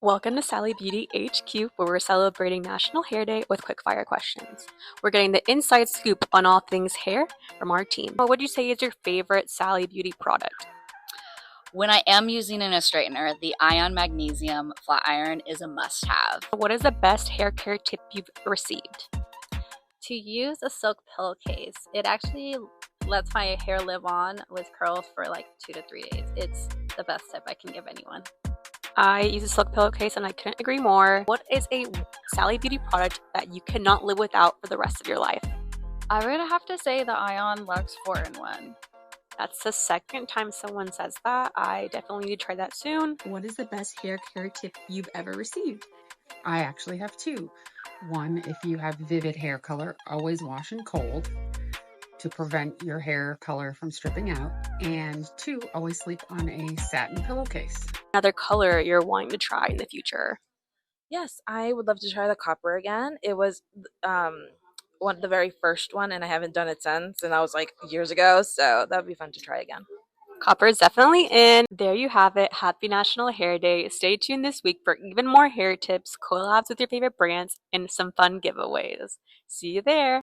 Welcome to Sally Beauty HQ, where we're celebrating National Hair Day with quickfire questions. We're getting the inside scoop on all things hair from our team. What would you say is your favorite Sally Beauty product? When I am using a straightener, the Ion Magnesium Flat Iron is a must-have. What is the best hair care tip you've received? To use a silk pillowcase. It actually lets my hair live on with curls for like 2 to 3 days. It's the best tip I can give anyone. I use a silk pillowcase and I couldn't agree more. What is a Sally Beauty product that you cannot live without for the rest of your life? I would have to say the Ion Luxe 4-in-1. That's the second time someone says that. I definitely need to try that soon. What is the best hair care tip you've ever received? I actually have two. One, if you have vivid hair color, always wash in cold to prevent your hair color from stripping out. And two, always sleep on a satin pillowcase. Another color you're wanting to try in the future? Yes, I would love to try the copper again. It was the very first one, and I haven't done it since, and that was like years ago, so that would be fun to try again. Copper is definitely in. There you have it. Happy National Hair Day. Stay tuned this week for even more hair tips, collabs with your favorite brands, and some fun giveaways. See you there.